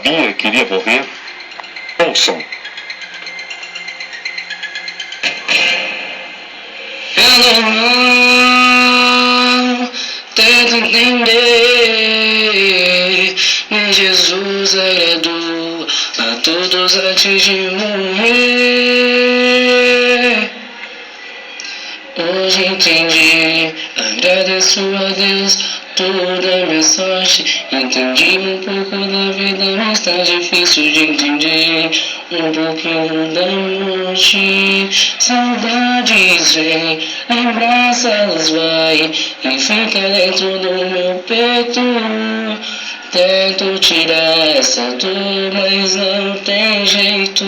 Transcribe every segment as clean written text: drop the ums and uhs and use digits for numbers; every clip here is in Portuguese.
sabia que iria morrer? Ouçam. Eu não tento entender, mas Jesus agradou a todos antes de morrer. Hoje entendi, agradeço a Deus toda a minha sorte. Entendi um pouco da vida, mas tá difícil de entender um pouquinho da morte. Saudades vem, lembranças vai e fica dentro do meu peito. Tento tirar essa dor, mas não tem jeito.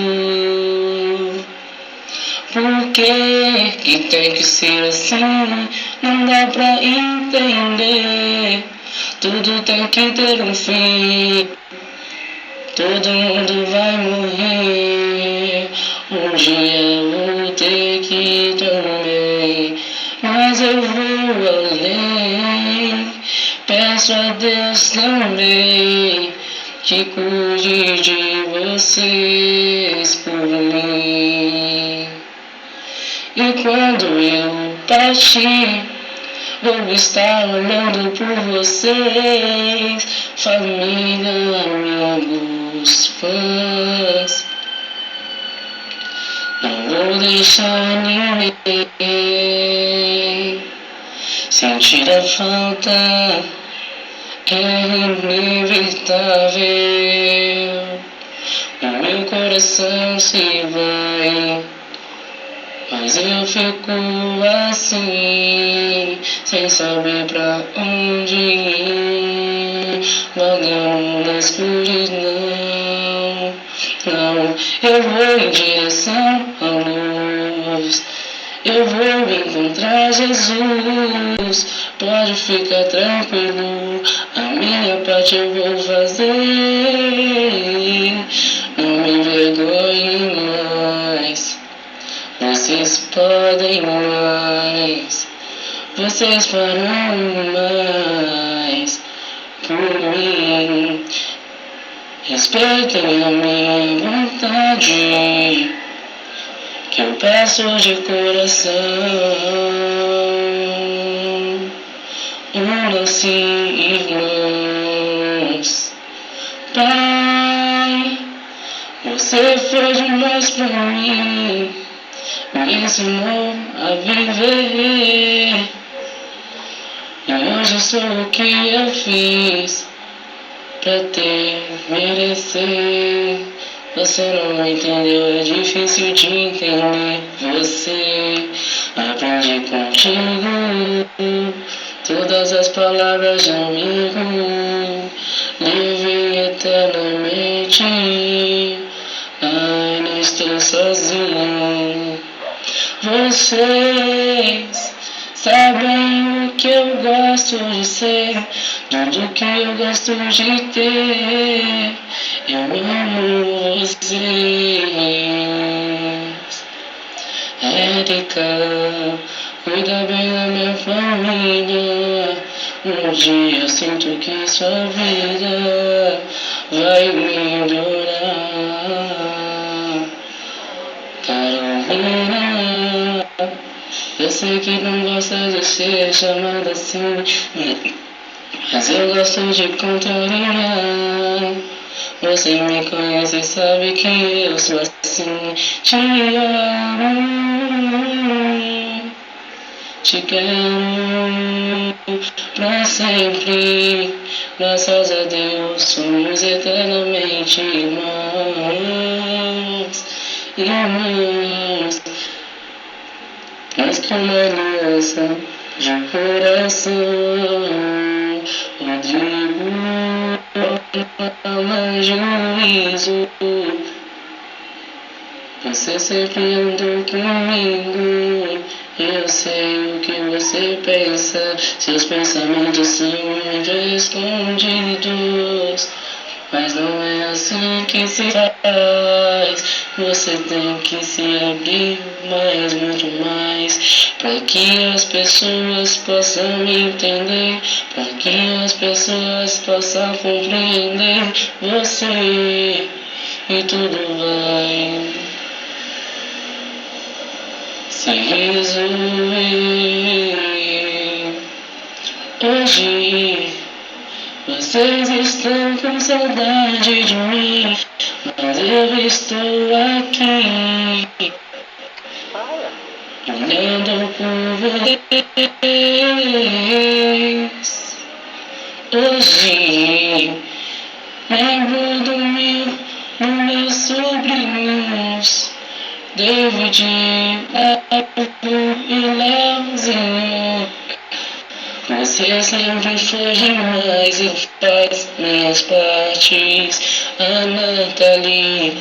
Por que tem que ser assim? Não dá pra entender. Tudo tem que ter um fim. Todo mundo vai morrer. Um dia eu vou ter que ir também. Mas eu vou além. Peço a Deus também que cuide de vocês por mim. E quando eu partir, vou estar olhando por vocês, família, amigos, fãs. Não vou deixar ninguém sentir a falta, é inevitável. O meu coração se vai, mas eu fico assim, sem saber pra onde ir, vagando na escuridão. Não, eu vou em direção à luz, eu vou encontrar Jesus. Pode ficar tranquilo, a minha parte eu vou fazer. Não me envergonhe mais. Vocês podem mais, vocês farão mais por mim. Respeitem a minha vontade, que eu peço de coração. Unam-se, irmãos. Pai, você foi demais pra mim. Me ensinou a viver. E hoje eu sou o que eu fiz pra ter, merecer. Você não entendeu, é difícil de entender. Você aprendi contigo todas as palavras de amigo. Levei eternamente. Ai, não estou sozinho. Vocês sabem o que eu gosto de ser, tudo que eu gosto de ter. Eu amo vocês. Érica, cuida bem da minha família. Um dia eu sinto que sua vida vai me durar. Carolina, eu sei que não gosta de ser chamada assim, mas eu gosto de contrariar. Você me conhece e sabe que eu sou assim. Te amo, te quero pra sempre. Graças a Deus somos eternamente irmãos. Irmãos, mas com uma aliança de coração. Rodrigo, ama juízo. Você sempre andou comigo. Eu sei o que você pensa. Seus pensamentos são muito escondidos, mas não é assim que se faz. Você tem que se abrir mais, muito mais, para que as pessoas possam entender, para que as pessoas possam compreender você, e tudo vai se resolver. Hoje vocês estão com saudade de mim, mas eu estou aqui, olhando por vocês. Hoje lembro do meus sobrinhos, David, Arthur e Leozinho. Você sempre foi demais e faz minhas partes, a Nathalie.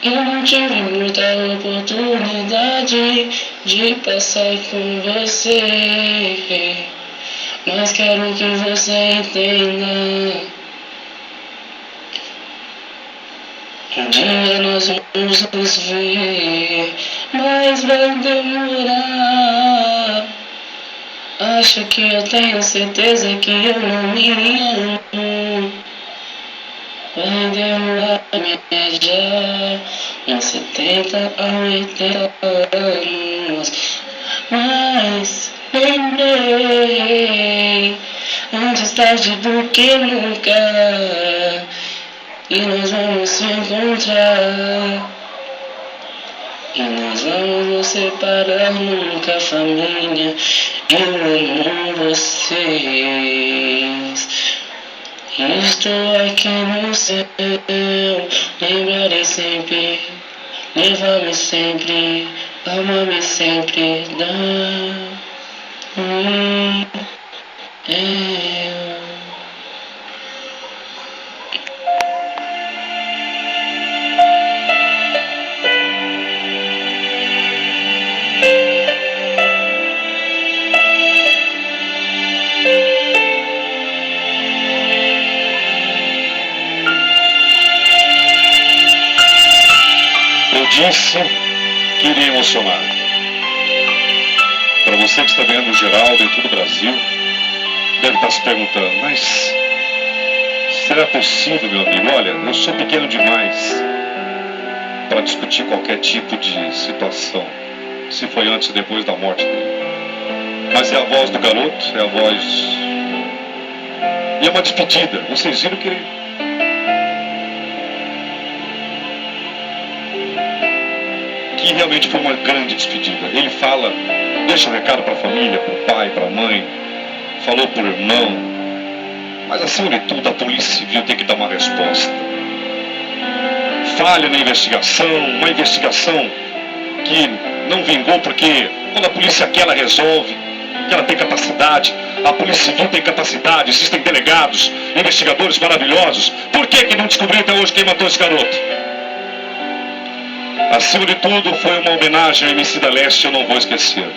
Eu não tive muita oportunidade de passar com você, mas quero que você entenda. Um dia nós vamos nos ver, mas vai demorar. Acho que eu tenho certeza que eu não me amo. Vai demorar já uns 70 a 80 anos. Mas lembrei, antes tarde do que nunca, e nós vamos se encontrar. E nós vamos nos separar nunca, família. Eu amo vocês. Estou aqui no céu, lembrarei sempre, levar-me sempre, amar-me sempre, Eu disse que iria emocionar. Para você que está vendo o Geraldo em todo o Brasil, deve estar se perguntando, mas será possível, meu amigo? Olha, eu sou pequeno demais para discutir qualquer tipo de situação, se foi antes ou depois da morte dele. Mas é a voz do garoto, é a voz... E é uma despedida. Vocês viram que ele... que realmente foi uma grande despedida. Ele fala, deixa um recado para a família, para o pai, para a mãe, falou para o irmão, mas acima de tudo a Polícia Civil tem que dar uma resposta. Falha na investigação, uma investigação que não vingou, porque quando a polícia quer, ela resolve, que ela tem capacidade, a Polícia Civil tem capacidade, existem delegados, investigadores maravilhosos. Por que não descobriu até hoje quem matou esse garoto? Acima de tudo, foi uma homenagem ao MC da Leste, eu não vou esquecer.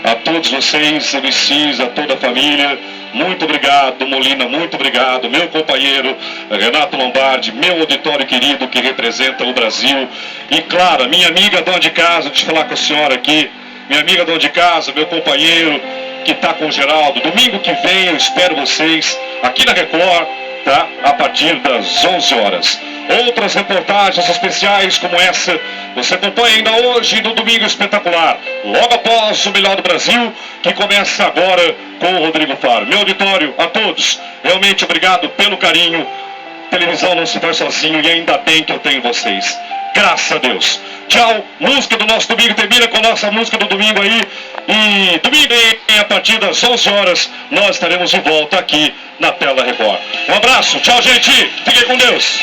A todos vocês, MCs, a toda a família, muito obrigado, Molina, muito obrigado, meu companheiro Renato Lombardi, meu auditório querido que representa o Brasil. E claro, minha amiga dona de casa, deixa eu falar com a senhora aqui, minha amiga dona de casa, meu companheiro que está com o Geraldo. Domingo que vem eu espero vocês aqui na Record, tá? A partir das 11 horas. Outras reportagens especiais como essa você acompanha ainda hoje no Domingo Espetacular, logo após o Melhor do Brasil, que começa agora com o Rodrigo Faro. Meu auditório, a todos, realmente obrigado pelo carinho. Televisão não se faz sozinho e ainda bem que eu tenho vocês. Graças a Deus. Tchau. Música do nosso domingo termina com a nossa música do domingo aí. E domingo a partir das 11 horas nós estaremos de volta aqui na tela Record. Um abraço. Tchau, gente. Fiquem com Deus.